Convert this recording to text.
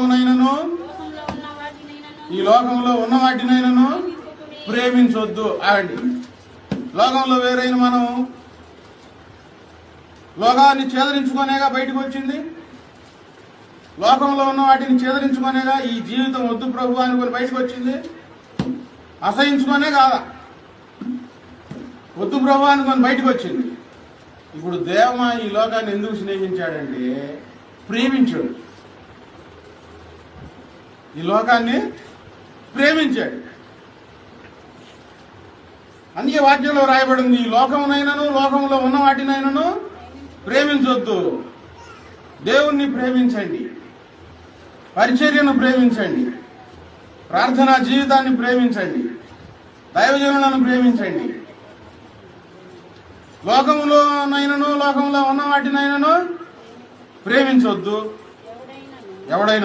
లోకమునైనను ఈ లోకంలో ఉన్న వాటినైనను ప్రేమించొద్దు. ఆగండి. లోకంలో వేరైన మనం లోకాన్ని ఛేదరించుకునేగా బయటకు వచ్చింది. లోకంలో ఉన్న వాటిని ఛేదరించుకునేగా ఈ జీవితం వద్దు ప్రభు అనుకుని బయటకు వచ్చింది. అసహించుకునే కాదా, వద్దు ప్రభు అనుకుని బయటకు వచ్చింది. ఇప్పుడు దేవ ఈ లోకాన్ని ఎందుకు స్నేహించాడంటే ప్రేమించాడు. ఈ లోకాన్ని ప్రేమించాడు. అందుకే వాక్యంలో రాయబడింది, ఈ లోకమునైనను లోకంలో ఉన్న వాటినైనను ప్రేమించొద్దు. దేవుణ్ణి ప్రేమించండి, పరిచర్యను ప్రేమించండి, ప్రార్థనా జీవితాన్ని ప్రేమించండి, దైవజనులను ప్రేమించండి. లోకంలోనైనను లోకంలో ఉన్న వాటినైనను ప్రేమించొద్దు. ఎవడైనా